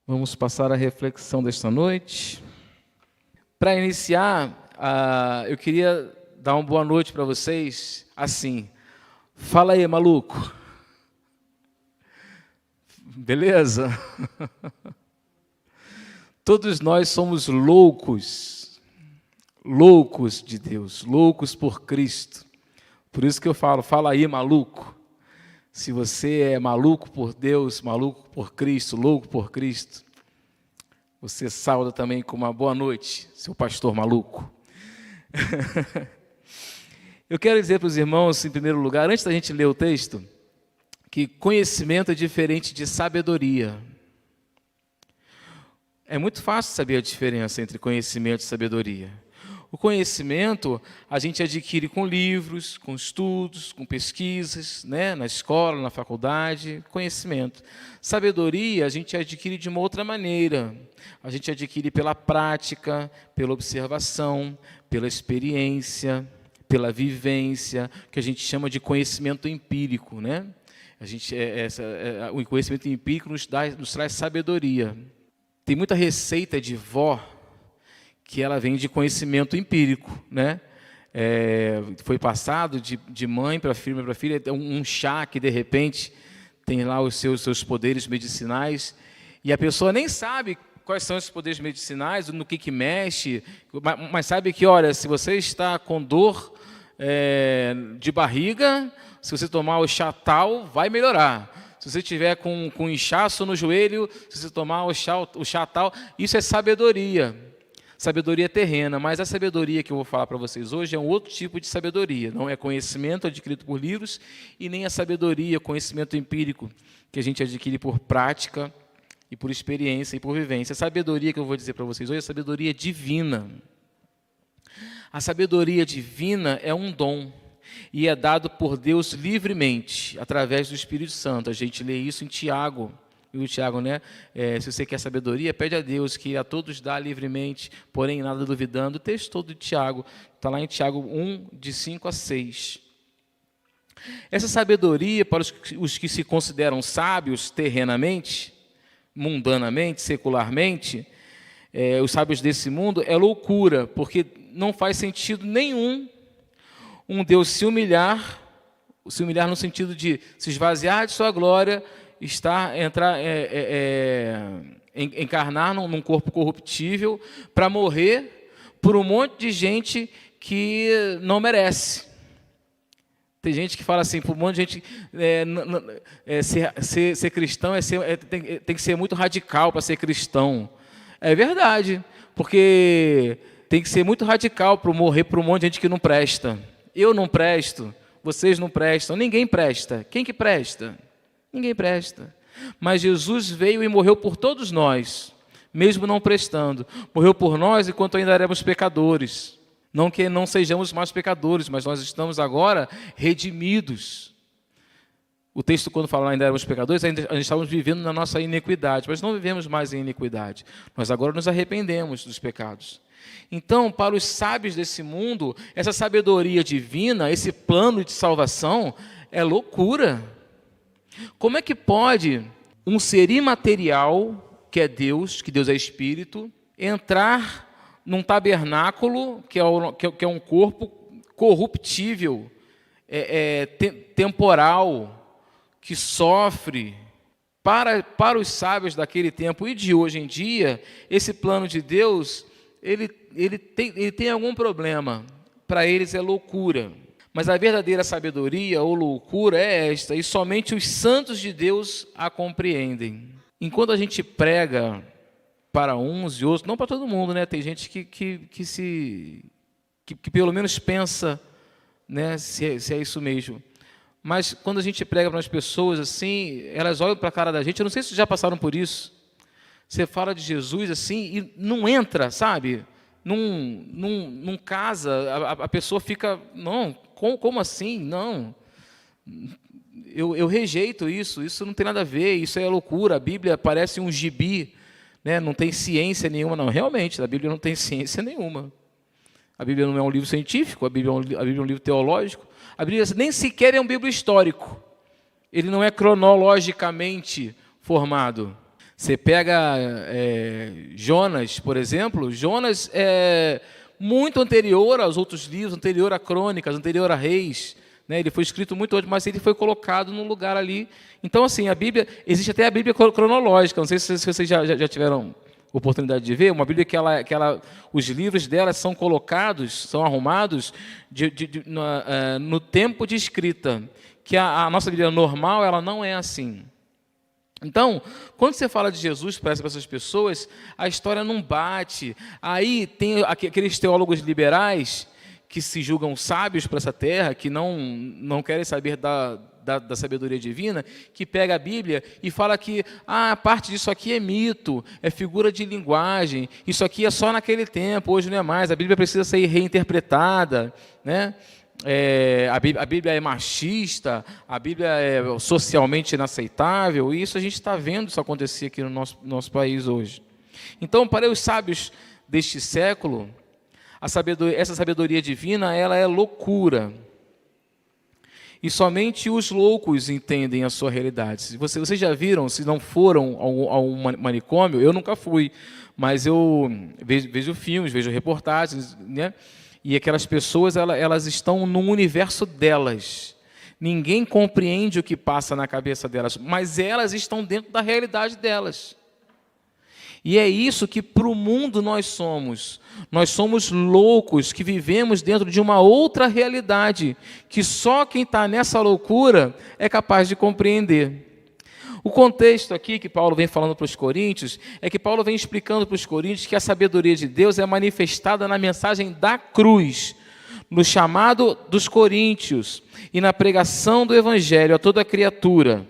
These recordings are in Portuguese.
Vamos passar a reflexão desta noite. Para iniciar, eu queria dar uma boa noite para vocês, assim. Fala aí, maluco. Beleza? Todos nós somos loucos de Deus, loucos por Cristo. Por isso que eu fala aí, maluco. Se você é maluco por Deus, maluco por Cristo, louco por Cristo, você sauda também com uma boa noite, seu pastor maluco. Eu quero dizer para os irmãos, em primeiro lugar, antes da gente ler o texto, que conhecimento é diferente de sabedoria. É muito fácil saber a diferença entre conhecimento e sabedoria. O conhecimento a gente adquire com livros, com estudos, com pesquisas, né? Na escola, na faculdade, conhecimento. Sabedoria a gente adquire de uma outra maneira. A gente adquire pela prática, pela observação, pela experiência, pela vivência, que a gente chama de conhecimento empírico, né? O conhecimento empírico nos traz sabedoria. Tem muita receita de vó que ela vem de conhecimento empírico, né? Foi passado de mãe para filha, um chá que, de repente, tem lá os seus poderes medicinais, e a pessoa nem sabe quais são esses poderes medicinais, no que mexe, mas sabe que, olha, se você está com dor de barriga, se você tomar o chá tal, vai melhorar. Se você tiver com inchaço no joelho, se você tomar o chá tal, isso é sabedoria. Sabedoria terrena, mas a sabedoria que eu vou falar para vocês hoje é um outro tipo de sabedoria. Não é conhecimento adquirido por livros e nem a sabedoria, conhecimento empírico, que a gente adquire por prática e por experiência e por vivência. A sabedoria que eu vou dizer para vocês hoje é a sabedoria divina. A sabedoria divina é um dom e é dado por Deus livremente, através do Espírito Santo. A gente lê isso em Tiago. E o Tiago, né? Se você quer sabedoria, pede a Deus, que a todos dá livremente, porém nada duvidando. O texto todo de Tiago, está lá em Tiago 1, de 5 a 6. Essa sabedoria, para os que se consideram sábios terrenamente, mundanamente, secularmente, os sábios desse mundo, é loucura, porque não faz sentido nenhum um Deus se humilhar no sentido de se esvaziar de sua glória, encarnar num corpo corruptível para morrer por um monte de gente que não merece. Tem gente que fala assim, por um monte de gente, ser cristão tem que ser muito radical para ser cristão. É verdade, porque tem que ser muito radical para morrer por um monte de gente que não presta. Eu não presto, vocês não prestam, ninguém presta. Quem que presta? Ninguém presta. Mas Jesus veio e morreu por todos nós, mesmo não prestando. Morreu por nós enquanto ainda éramos pecadores. Não que não sejamos mais pecadores, mas nós estamos agora redimidos. O texto, quando fala ainda éramos pecadores, ainda estávamos vivendo na nossa iniquidade, mas não vivemos mais em iniquidade. Nós agora nos arrependemos dos pecados. Então, para os sábios desse mundo, essa sabedoria divina, esse plano de salvação, é loucura. Como é que pode um ser imaterial, que é Deus, que Deus é Espírito, entrar num tabernáculo, que é um corpo corruptível, temporal, que sofre? Para os sábios daquele tempo e de hoje em dia, esse plano de Deus, ele tem algum problema. Para eles é loucura. Mas a verdadeira sabedoria ou loucura é esta, e somente os santos de Deus a compreendem. Enquanto a gente prega para uns e outros, não para todo mundo, né? Tem gente que pelo menos pensa, né, se é isso mesmo. Mas quando a gente prega para as pessoas assim, elas olham para a cara da gente, eu não sei se já passaram por isso. Você fala de Jesus assim e não entra, sabe? Não casa, a pessoa fica, não, como assim? Não, eu rejeito isso não tem nada a ver, isso é loucura. A Bíblia parece um gibi, né? Não tem ciência nenhuma, não. Realmente, a Bíblia não tem ciência nenhuma. A Bíblia não é um livro científico, a Bíblia é um livro teológico. A Bíblia nem sequer é um livro histórico. Ele não é cronologicamente formado. Você pega Jonas, por exemplo. Jonas é muito anterior aos outros livros, anterior a Crônicas, anterior a Reis, né? Ele foi escrito muito antes, mas ele foi colocado num lugar ali. Então, assim, a Bíblia, existe até a Bíblia cronológica. Não sei se vocês já tiveram oportunidade de ver. Uma Bíblia os livros dela são colocados, são arrumados no tempo de escrita. Que a nossa Bíblia normal, ela não é assim. Então, quando você fala de Jesus para essas pessoas, a história não bate. Aí tem aqueles teólogos liberais que se julgam sábios para essa terra, que não querem saber da sabedoria divina, que pega a Bíblia e fala que parte disso aqui é mito, é figura de linguagem, isso aqui é só naquele tempo, hoje não é mais, a Bíblia precisa ser reinterpretada, né? A Bíblia é machista, a Bíblia é socialmente inaceitável, e isso a gente está vendo isso acontecer aqui no nosso país hoje. Então, para os sábios deste século, essa sabedoria divina, ela é loucura. E somente os loucos entendem a sua realidade. Vocês já viram, se não foram a um manicômio, eu nunca fui, mas eu vejo filmes, vejo reportagens, né? E aquelas pessoas, elas estão no universo delas. Ninguém compreende o que passa na cabeça delas, mas elas estão dentro da realidade delas. E é isso que para o mundo nós somos. Nós somos loucos que vivemos dentro de uma outra realidade, que só quem está nessa loucura é capaz de compreender. O contexto aqui que Paulo vem falando para os coríntios, é que Paulo vem explicando para os coríntios que a sabedoria de Deus é manifestada na mensagem da cruz, no chamado dos coríntios e na pregação do evangelho a toda criatura.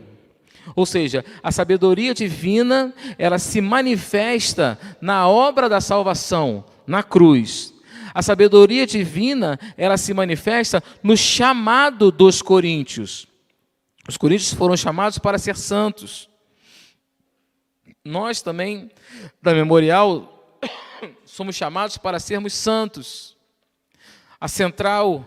Ou seja, a sabedoria divina, ela se manifesta na obra da salvação, na cruz. A sabedoria divina, ela se manifesta no chamado dos coríntios. Os coríntios foram chamados para ser santos. Nós também, da Memorial, somos chamados para sermos santos. A central,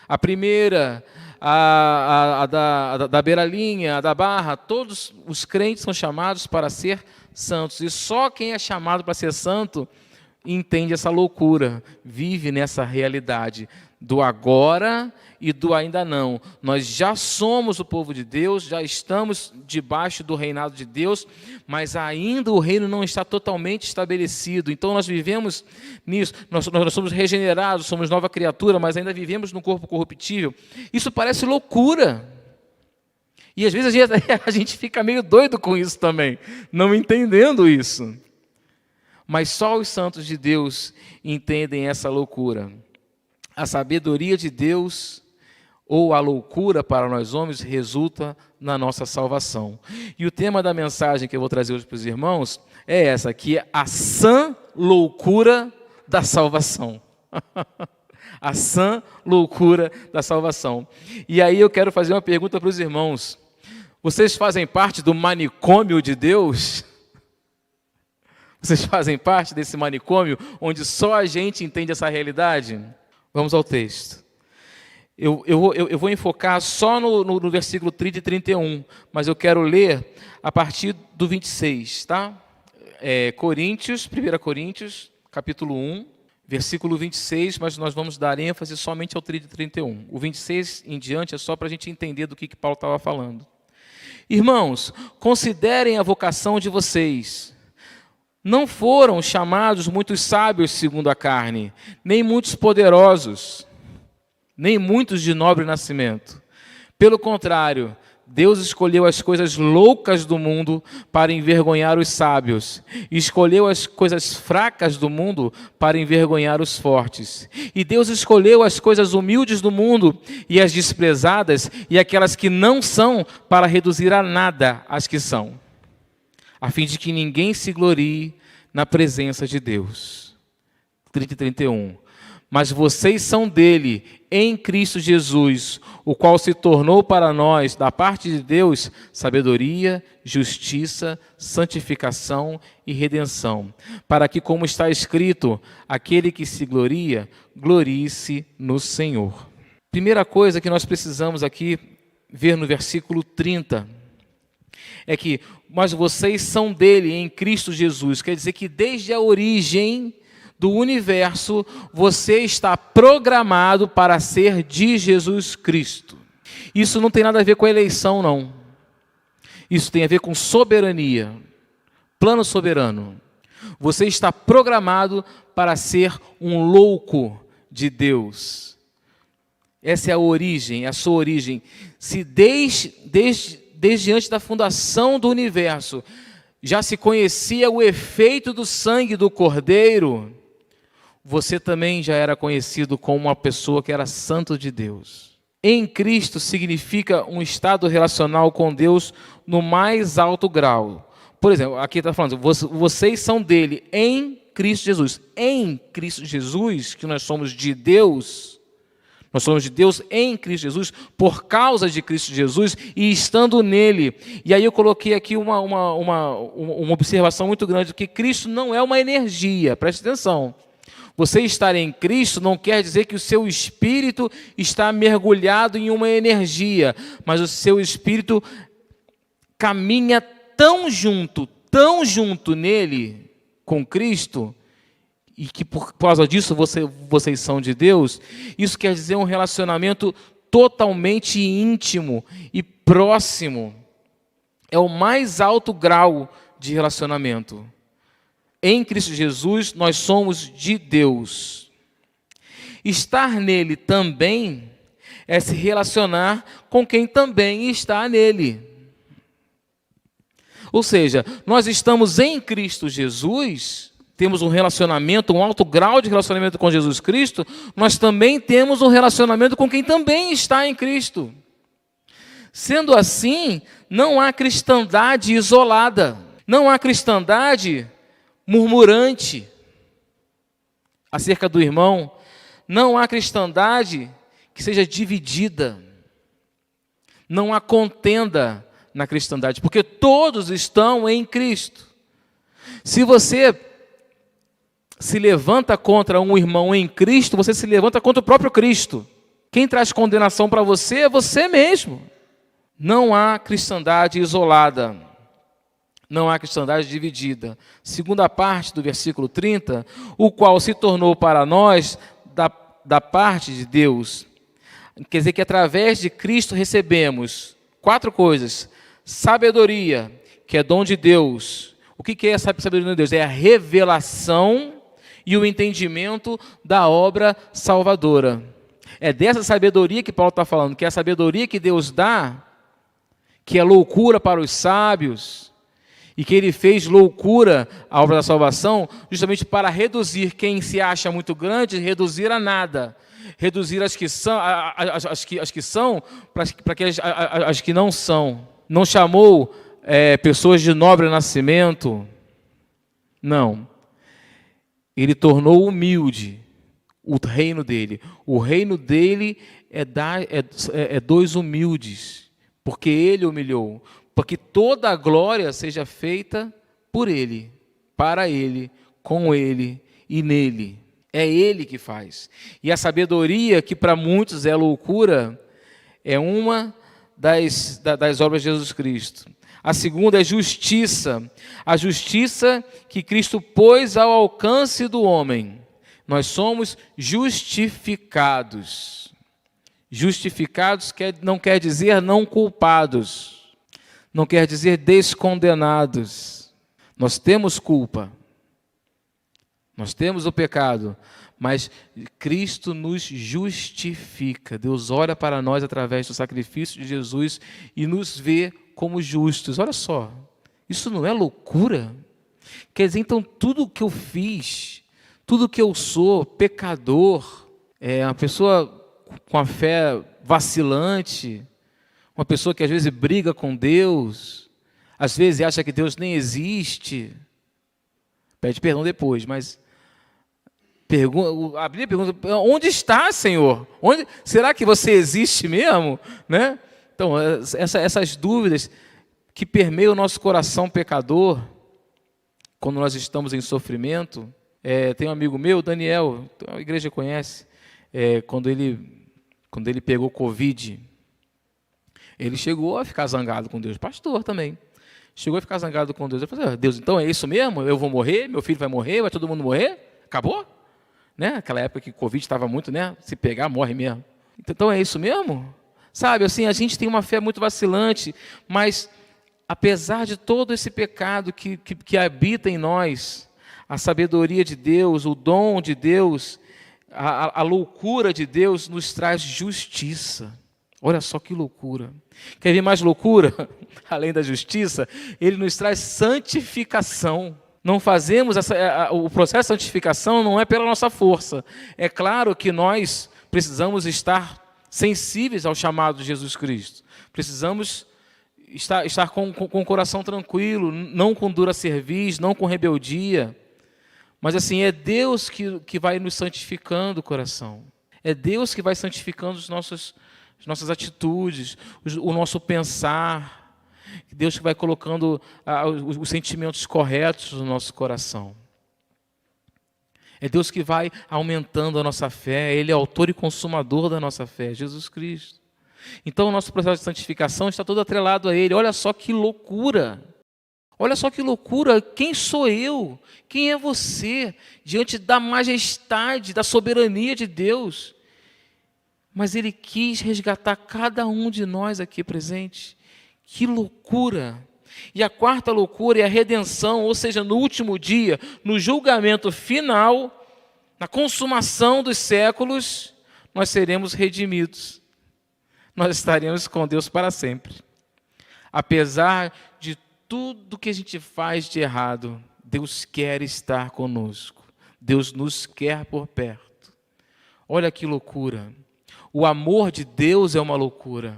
a primeira, da Beira-Linha, a da Barra, todos os crentes são chamados para ser santos. E só quem é chamado para ser santo entende essa loucura, vive nessa realidade do agora e do ainda não. Nós já somos o povo de Deus, já estamos debaixo do reinado de Deus, mas ainda o reino não está totalmente estabelecido. Então nós vivemos nisso, nós somos regenerados, somos nova criatura, mas ainda vivemos no corpo corruptível. Isso parece loucura. E às vezes a gente fica meio doido com isso também, não entendendo isso. Mas só os santos de Deus entendem essa loucura. A sabedoria de Deus, ou a loucura para nós homens, resulta na nossa salvação. E o tema da mensagem que eu vou trazer hoje para os irmãos é essa, que é a sã loucura da salvação. A sã loucura da salvação. E aí eu quero fazer uma pergunta para os irmãos. Vocês fazem parte do manicômio de Deus? Vocês fazem parte desse manicômio onde só a gente entende essa realidade? Vamos ao texto. Eu vou enfocar só no versículo 30 e 31, mas eu quero ler a partir do 26, tá? 1 Coríntios, capítulo 1, versículo 26, mas nós vamos dar ênfase somente ao 30 e 31. O 26 em diante é só para a gente entender do que Paulo estava falando. Irmãos, considerem a vocação de vocês. Não foram chamados muitos sábios segundo a carne, nem muitos poderosos, nem muitos de nobre nascimento. Pelo contrário, Deus escolheu as coisas loucas do mundo para envergonhar os sábios, e escolheu as coisas fracas do mundo para envergonhar os fortes. E Deus escolheu as coisas humildes do mundo e as desprezadas e aquelas que não são para reduzir a nada as que são, a fim de que ninguém se glorie na presença de Deus. 30 e 31. Mas vocês são dele, em Cristo Jesus, o qual se tornou para nós, da parte de Deus, sabedoria, justiça, santificação e redenção, para que, como está escrito, aquele que se gloria, glorie-se no Senhor. Primeira coisa que nós precisamos aqui ver no versículo 30, É que, mas vocês são dele em Cristo Jesus. Quer dizer que desde a origem do universo, você está programado para ser de Jesus Cristo. Isso não tem nada a ver com a eleição, não. Isso tem a ver com soberania, plano soberano. Você está programado para ser um louco de Deus. Essa é a origem, a sua origem. Se desde antes da fundação do universo já se conhecia o efeito do sangue do Cordeiro, você também já era conhecido como uma pessoa que era santo de Deus. Em Cristo significa um estado relacional com Deus no mais alto grau. Por exemplo, aqui está falando, vocês são dele em Cristo Jesus. Em Cristo Jesus, que nós somos de Deus, nós somos de Deus em Cristo Jesus, por causa de Cristo Jesus e estando nele. E aí eu coloquei aqui uma observação muito grande, que Cristo não é uma energia, preste atenção. Você estar em Cristo não quer dizer que o seu espírito está mergulhado em uma energia, mas o seu espírito caminha tão junto nele, com Cristo, e que por causa disso vocês são de Deus. Isso quer dizer um relacionamento totalmente íntimo e próximo. É o mais alto grau de relacionamento. Em Cristo Jesus, nós somos de Deus. Estar nele também é se relacionar com quem também está nele. Ou seja, nós estamos em Cristo Jesus, temos um relacionamento, um alto grau de relacionamento com Jesus Cristo, nós também temos um relacionamento com quem também está em Cristo. Sendo assim, não há cristandade isolada, não há cristandade murmurante acerca do irmão, não há cristandade que seja dividida, não há contenda na cristandade, porque todos estão em Cristo. Se você se levanta contra um irmão em Cristo, você se levanta contra o próprio Cristo. Quem traz condenação para você é você mesmo. Não há cristandade isolada. Não há cristandade dividida. Segunda parte do versículo 30, o qual se tornou para nós da parte de Deus. Quer dizer que através de Cristo recebemos 4 coisas. Sabedoria, que é dom de Deus. O que é a sabedoria de Deus? É a revelação e o entendimento da obra salvadora. É dessa sabedoria que Paulo está falando, que é a sabedoria que Deus dá, que é loucura para os sábios, e que ele fez loucura a obra da salvação, justamente para reduzir quem se acha muito grande, reduzir a nada. Reduzir as que são, para que as que não são. Não chamou pessoas de nobre nascimento. Não. Ele tornou humilde o reino dele. O reino dele é dos humildes, porque ele humilhou. Porque toda a glória seja feita por ele, para ele, com ele e nele. É ele que faz. E a sabedoria, que para muitos é loucura, é uma das obras de Jesus Cristo. A segunda é justiça. A justiça que Cristo pôs ao alcance do homem. Nós somos justificados. Justificados não quer dizer não culpados. Não quer dizer descondenados. Nós temos culpa. Nós temos o pecado, mas Cristo nos justifica. Deus olha para nós através do sacrifício de Jesus e nos vê como justos. Olha só, isso não é loucura? Quer dizer, então, tudo que eu fiz, tudo que eu sou, pecador, uma pessoa com a fé vacilante, uma pessoa que às vezes briga com Deus, às vezes acha que Deus nem existe, pede perdão depois, mas a Bíblia pergunta, onde está, Senhor? Será que você existe mesmo? Né? Então, essas dúvidas que permeiam o nosso coração pecador, quando nós estamos em sofrimento. Tem um amigo meu, Daniel, a igreja conhece, quando ele pegou Covid, Ele chegou a ficar zangado com Deus, pastor também. Chegou a ficar zangado com Deus. Eu falei, Deus, então é isso mesmo? Eu vou morrer, meu filho vai morrer, vai todo mundo morrer? Acabou? Né? Aquela época que o Covid estava muito, né? Se pegar, morre mesmo. Então é isso mesmo? Sabe, assim, a gente tem uma fé muito vacilante, mas apesar de todo esse pecado que habita em nós, a sabedoria de Deus, o dom de Deus, a loucura de Deus nos traz justiça. Olha só que loucura. Quer ver mais loucura? Além da justiça, ele nos traz santificação. Não fazemos o processo de santificação não é pela nossa força. É claro que nós precisamos estar sensíveis ao chamado de Jesus Cristo. Precisamos estar com o coração tranquilo, não com dura cerviz, não com rebeldia. Mas assim, é Deus que vai nos santificando o coração. É Deus que vai santificando as nossas atitudes, o nosso pensar. Deus que vai colocando os sentimentos corretos no nosso coração. É Deus que vai aumentando a nossa fé. Ele é autor e consumador da nossa fé, Jesus Cristo. Então o nosso processo de santificação está todo atrelado a Ele. Olha só que loucura. Olha só que loucura. Quem sou eu? Quem é você? Diante da majestade, da soberania de Deus. Mas Ele quis resgatar cada um de nós aqui presente. Que loucura! E a quarta loucura é a redenção, ou seja, no último dia, no julgamento final, na consumação dos séculos, nós seremos redimidos. Nós estaremos com Deus para sempre. Apesar de tudo que a gente faz de errado, Deus quer estar conosco. Deus nos quer por perto. Olha que loucura! O amor de Deus é uma loucura.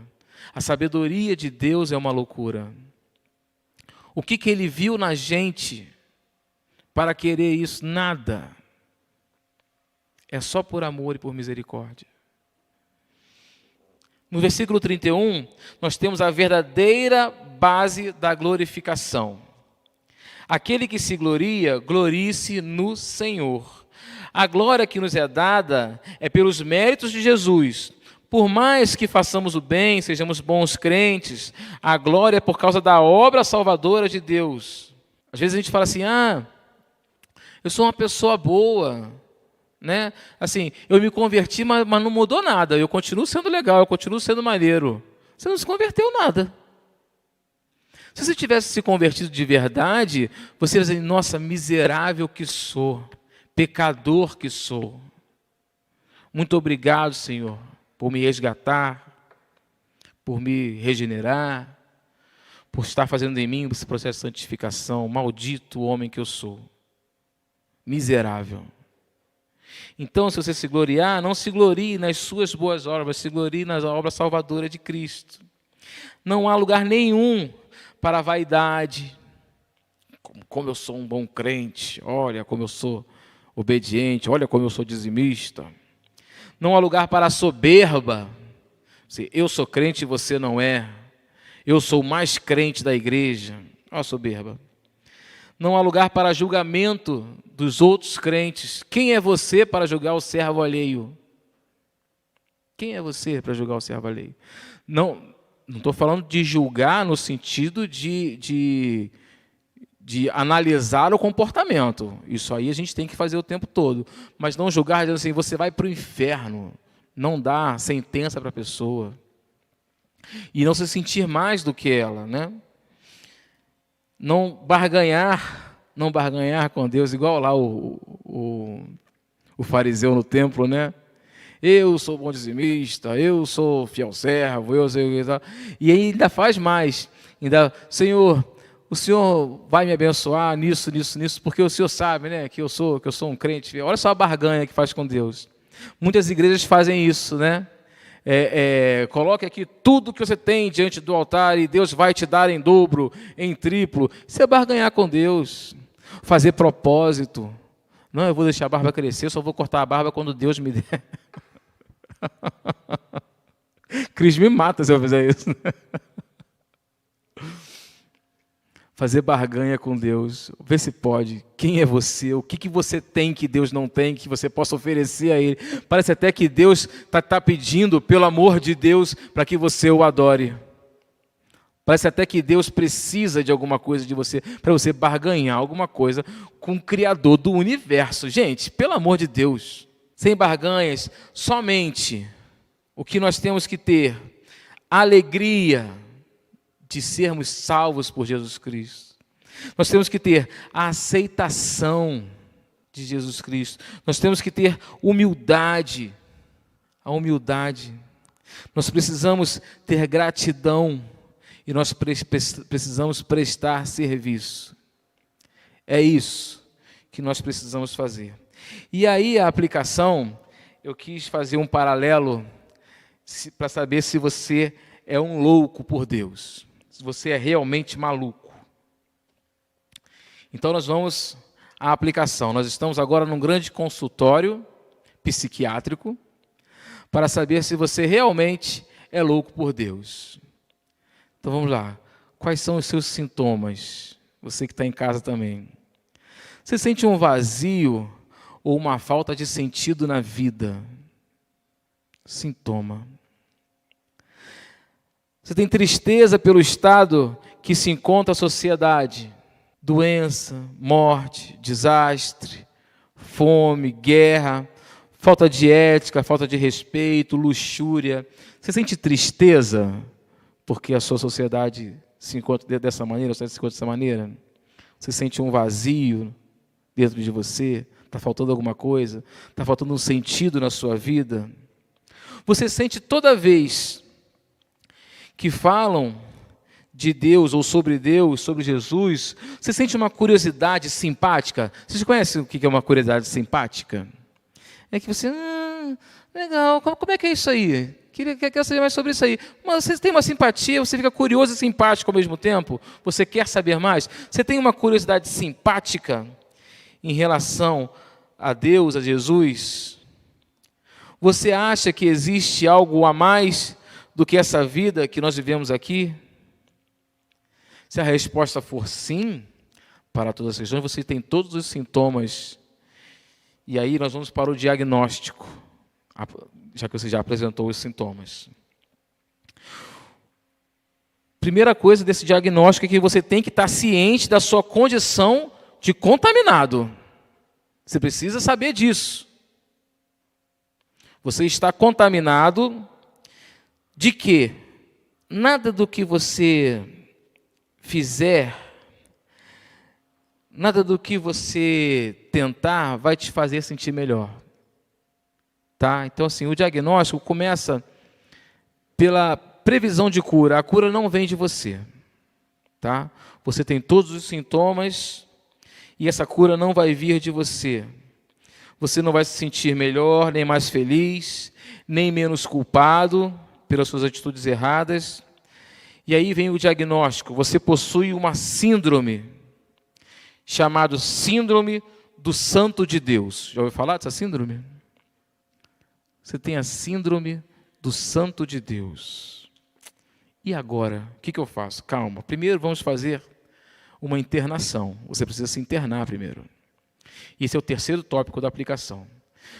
A sabedoria de Deus é uma loucura. O que Ele viu na gente para querer isso? Nada. É só por amor e por misericórdia. No versículo 31, nós temos a verdadeira base da glorificação. Aquele que se gloria, glorie-se no Senhor. A glória que nos é dada é pelos méritos de Jesus. Por mais que façamos o bem, sejamos bons crentes, a glória é por causa da obra salvadora de Deus. Às vezes a gente fala assim, eu sou uma pessoa boa, né? Assim, eu me converti, mas não mudou nada, eu continuo sendo legal, eu continuo sendo maneiro. Você não se converteu nada. Se você tivesse se convertido de verdade, você ia dizer, nossa, miserável que sou, pecador que sou. Muito obrigado, Senhor, por me resgatar, por me regenerar, por estar fazendo em mim esse processo de santificação. Maldito homem que eu sou, miserável. Então, se você se gloriar, não se glorie nas suas boas obras, se glorie na obra salvadora de Cristo. Não há lugar nenhum para a vaidade. Como eu sou um bom crente, olha como eu sou obediente, olha como eu sou dizimista. Não há lugar para a soberba. Eu sou crente e você não é. Eu sou o mais crente da igreja. Olha a soberba. Não há lugar para julgamento dos outros crentes. Quem é você para julgar o servo alheio? Quem é você para julgar o servo alheio? Não estou falando de julgar no sentido de analisar o comportamento. Isso aí a gente tem que fazer o tempo todo. Mas não julgar dizendo assim, você vai para o inferno. Não dá sentença para a pessoa. E não se sentir mais do que ela, né? Não barganhar com Deus, igual lá o fariseu no templo, né? Eu sou bom dizimista, eu sou fiel servo, eu sei o que tal. E ainda faz mais. Ainda, Senhor, o Senhor vai me abençoar nisso, porque o Senhor sabe, né, que eu sou um crente. Olha só a barganha que faz com Deus. Muitas igrejas fazem isso, né? Coloque aqui tudo que você tem diante do altar e Deus vai te dar em dobro, em triplo. Isso é barganhar com Deus. Fazer propósito. Não, eu vou deixar a barba crescer, eu só vou cortar a barba quando Deus me der. Cris me mata se eu fizer isso. Fazer barganha com Deus, ver se pode. Quem é você? O que você tem que Deus não tem, que você possa oferecer a Ele? Parece até que Deus está pedindo, pelo amor de Deus, para que você o adore. Parece até que Deus precisa de alguma coisa de você, para você barganhar alguma coisa com o Criador do universo. Gente, pelo amor de Deus, sem barganhas, somente o que nós temos que ter, a alegria de sermos salvos por Jesus Cristo. Nós temos que ter a aceitação de Jesus Cristo. Nós temos que ter humildade, a humildade. Nós precisamos ter gratidão e nós precisamos prestar serviço. É isso que nós precisamos fazer. E aí a aplicação, eu quis fazer um paralelo para saber se você é um louco por Deus, se você é realmente maluco. Então nós vamos à aplicação. Nós estamos agora num grande consultório psiquiátrico para saber se você realmente é louco por Deus. Então vamos lá. Quais são os seus sintomas? Você que está em casa também. Você sente um vazio ou uma falta de sentido na vida? Sintoma. Você tem tristeza pelo estado que se encontra a sociedade? Doença, morte, desastre, fome, guerra, falta de ética, falta de respeito, luxúria. Você sente tristeza porque a sua sociedade se encontra dessa maneira, você se encontra dessa maneira? Você sente um vazio dentro de você? Está faltando alguma coisa? Está faltando um sentido na sua vida? Você sente toda vez que falam de Deus ou sobre Deus, sobre Jesus, você sente uma curiosidade simpática? Vocês conhecem o que é uma curiosidade simpática? É que você, legal, como é que é isso aí? Quero saber mais sobre isso aí. Mas você tem uma simpatia, você fica curioso e simpático ao mesmo tempo? Você quer saber mais? Você tem uma curiosidade simpática em relação a Deus, a Jesus? Você acha que existe algo a mais do que essa vida que nós vivemos aqui? Se a resposta for sim, para todas as questões, você tem todos os sintomas. E aí nós vamos para o diagnóstico, já que você já apresentou os sintomas. Primeira coisa desse diagnóstico é que você tem que estar ciente da sua condição de contaminado. Você precisa saber disso. Você está contaminado de quê? Nada do que você fizer, nada do que você tentar vai te fazer sentir melhor. Tá? Então, assim, o diagnóstico começa pela previsão de cura. A cura não vem de você. Tá? Você tem todos os sintomas e essa cura não vai vir de você. Você não vai se sentir melhor, nem mais feliz, nem menos culpado pelas suas atitudes erradas. E aí vem o diagnóstico. Você possui uma síndrome chamada Síndrome do Santo de Deus. Já ouviu falar dessa síndrome? Você tem a Síndrome do Santo de Deus. E agora? O que eu faço? Calma. Primeiro vamos fazer uma internação. Você precisa se internar primeiro. Esse é o terceiro tópico da aplicação.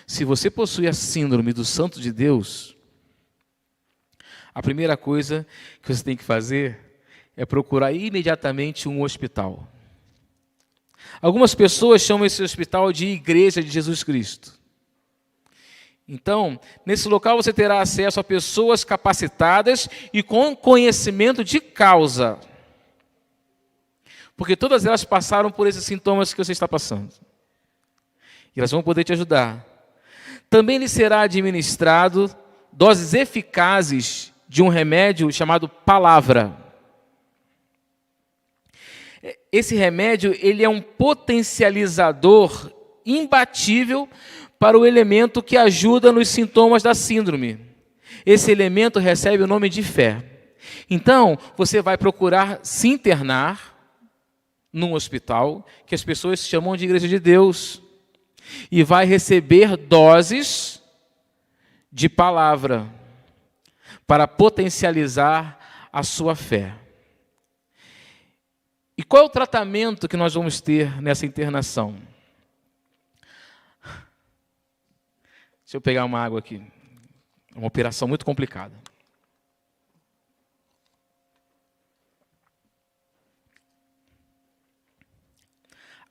Se você possui a Síndrome do Santo de Deus, a primeira coisa que você tem que fazer é procurar imediatamente um hospital. Algumas pessoas chamam esse hospital de Igreja de Jesus Cristo. Então, nesse local você terá acesso a pessoas capacitadas e com conhecimento de causa. Porque todas elas passaram por esses sintomas que você está passando. E elas vão poder te ajudar. Também lhe será administrado doses eficazes de um remédio chamado palavra. Esse remédio, ele é um potencializador imbatível para o elemento que ajuda nos sintomas da síndrome. Esse elemento recebe o nome de fé. Então, você vai procurar se internar num hospital, que as pessoas chamam de Igreja de Deus, e vai receber doses de palavra para potencializar a sua fé. E qual é o tratamento que nós vamos ter nessa internação? Deixa eu pegar uma água aqui. É uma operação muito complicada.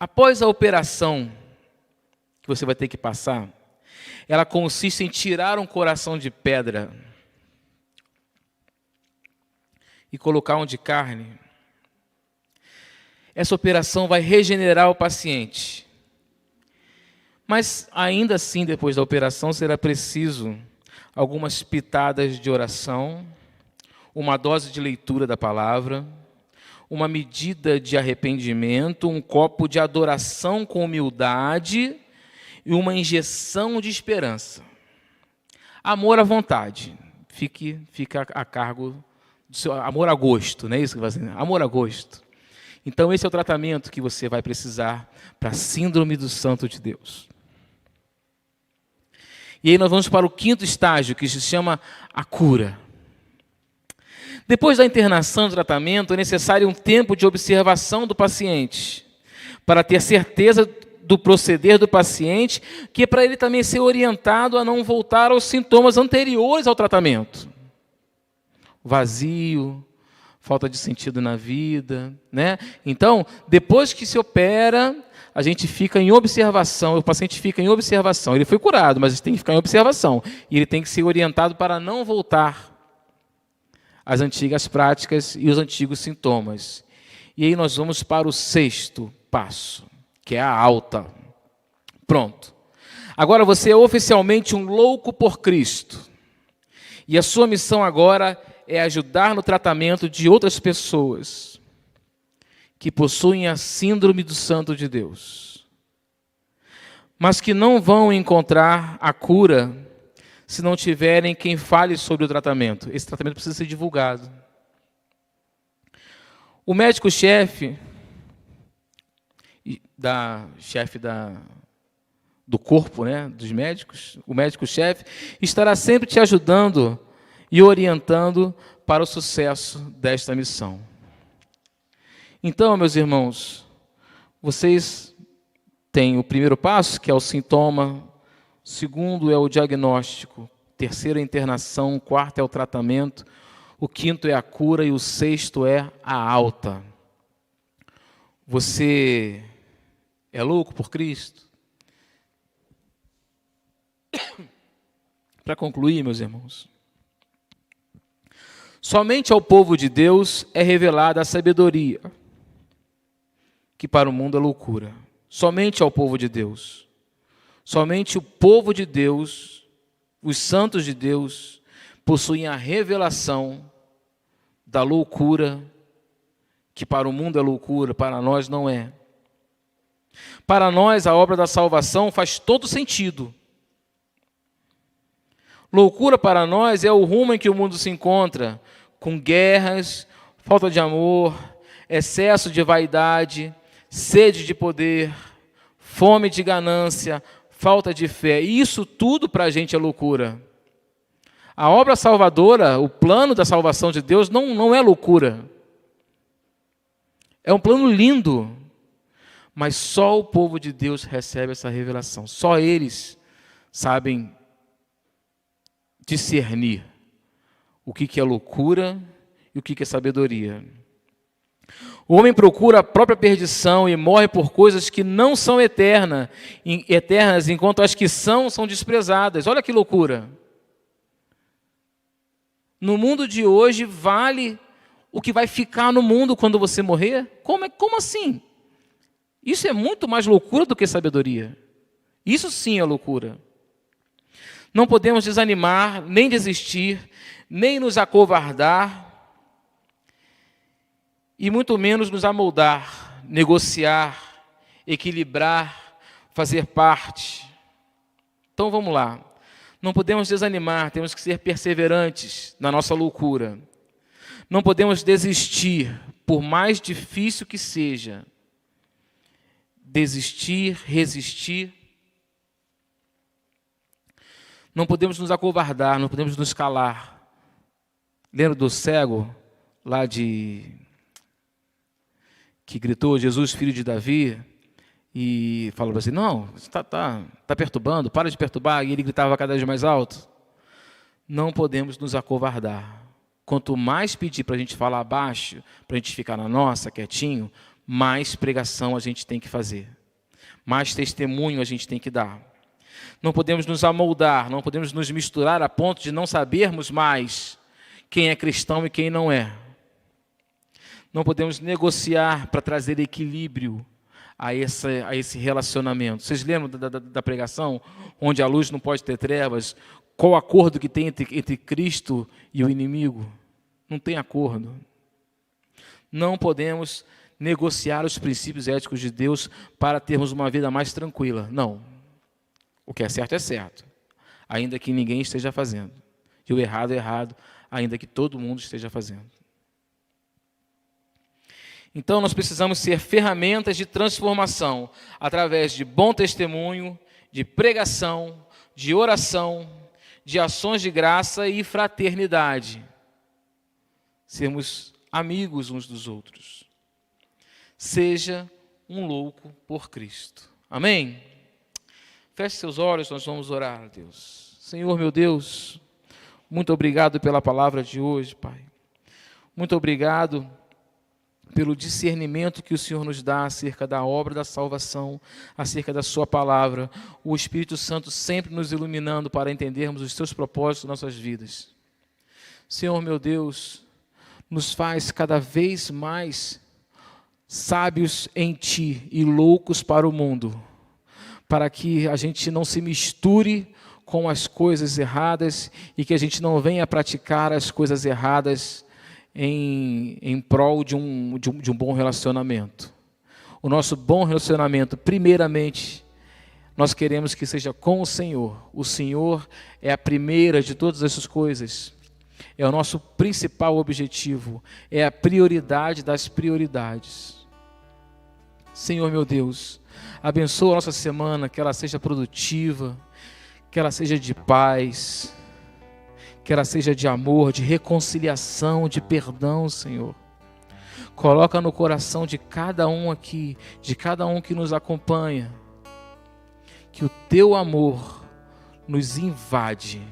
Após a operação que você vai ter que passar, ela consiste em tirar um coração de pedra e colocar um de carne. Essa operação vai regenerar o paciente. Mas ainda assim, depois da operação, será preciso algumas pitadas de oração, uma dose de leitura da palavra, uma medida de arrependimento, um copo de adoração com humildade e uma injeção de esperança. Amor à vontade. Fica a cargo do seu amor a gosto, não é isso que vai dizer? Amor a gosto. Então esse é o tratamento que você vai precisar para a síndrome do Santo de Deus. E aí nós vamos para o 5º estágio, que se chama a cura. Depois da internação e tratamento, é necessário um tempo de observação do paciente, para ter certeza do proceder do paciente, que é para ele também ser orientado a não voltar aos sintomas anteriores ao tratamento. Vazio, falta de sentido na vida, né? Então, depois que se opera, a gente fica em observação, o paciente fica em observação. Ele foi curado, mas ele tem que ficar em observação. E ele tem que ser orientado para não voltar às antigas práticas e os antigos sintomas. E aí nós vamos para o 6º passo, que é a alta. Pronto. Agora você é oficialmente um louco por Cristo. E a sua missão agora é ajudar no tratamento de outras pessoas que possuem a síndrome do Santo de Deus, mas que não vão encontrar a cura se não tiverem quem fale sobre o tratamento. Esse tratamento precisa ser divulgado. O médico-chefe do corpo, né, dos médicos, o médico-chefe, estará sempre te ajudando e orientando para o sucesso desta missão. Então, meus irmãos, vocês têm o 1º passo, que é o sintoma, o 2º é o diagnóstico, o 3º é a internação, o 4º é o tratamento, o 5º é a cura e o 6º é a alta. Você é louco por Cristo? Para concluir, meus irmãos, somente ao povo de Deus é revelada a sabedoria, que para o mundo é loucura. Somente ao povo de Deus. Somente o povo de Deus, os santos de Deus, possuem a revelação da loucura, que para o mundo é loucura, para nós não é. Para nós, a obra da salvação faz todo sentido. Loucura para nós é o rumo em que o mundo se encontra, com guerras, falta de amor, excesso de vaidade, sede de poder, fome de ganância, falta de fé. E isso tudo para a gente é loucura. A obra salvadora, o plano da salvação de Deus não é loucura. É um plano lindo, mas só o povo de Deus recebe essa revelação. Só eles sabem discernir o que é loucura e o que é sabedoria. O homem procura a própria perdição e morre por coisas que não são eternas, enquanto as que são desprezadas. Olha que loucura. No mundo de hoje, vale o que vai ficar no mundo quando você morrer? Como assim? Isso é muito mais loucura do que sabedoria. Isso sim é loucura. Não podemos desanimar, nem desistir, nem nos acovardar, e muito menos nos amoldar, negociar, equilibrar, fazer parte. Então vamos lá. Não podemos desanimar, temos que ser perseverantes na nossa loucura. Não podemos desistir, por mais difícil que seja. Desistir, resistir. Não podemos nos acovardar, não podemos nos calar. Lembra do cego lá que gritou, Jesus, filho de Davi, e falou assim, não, você está perturbando, para de perturbar, e ele gritava cada vez mais alto. Não podemos nos acovardar. Quanto mais pedir para a gente falar baixo, para a gente ficar na nossa, quietinho, mais pregação a gente tem que fazer, mais testemunho a gente tem que dar. Não podemos nos amoldar, não podemos nos misturar a ponto de não sabermos mais quem é cristão e quem não é. Não podemos negociar para trazer equilíbrio a esse relacionamento. Vocês lembram da pregação, onde a luz não pode ter trevas? Qual o acordo que tem entre Cristo e o inimigo? Não tem acordo. Não podemos negociar os princípios éticos de Deus para termos uma vida mais tranquila. Não. O que é certo, ainda que ninguém esteja fazendo. E o errado é errado, ainda que todo mundo esteja fazendo. Então, nós precisamos ser ferramentas de transformação através de bom testemunho, de pregação, de oração, de ações de graça e fraternidade. Sermos amigos uns dos outros. Seja um louco por Cristo. Amém? Feche seus olhos, nós vamos orar a Deus. Senhor, meu Deus, muito obrigado pela palavra de hoje, Pai. Muito obrigado pelo discernimento que o Senhor nos dá acerca da obra da salvação, acerca da sua palavra. O Espírito Santo sempre nos iluminando para entendermos os seus propósitos em nossas vidas. Senhor, meu Deus, nos faz cada vez mais sábios em Ti e loucos para o mundo, para que a gente não se misture com as coisas erradas e que a gente não venha praticar as coisas erradas em prol de um bom relacionamento. O nosso bom relacionamento, primeiramente, nós queremos que seja com o Senhor. O Senhor é a primeira de todas essas coisas. É o nosso principal objetivo. É a prioridade das prioridades. Senhor, meu Deus, abençoa a nossa semana, que ela seja produtiva, que ela seja de paz, que ela seja de amor, de reconciliação, de perdão, Senhor. Coloca no coração de cada um aqui, de cada um que nos acompanha, que o Teu amor nos invade,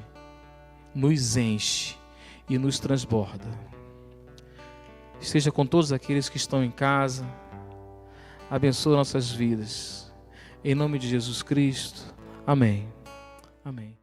nos enche e nos transborda. Esteja com todos aqueles que estão em casa, abençoa nossas vidas. Em nome de Jesus Cristo. Amém. Amém.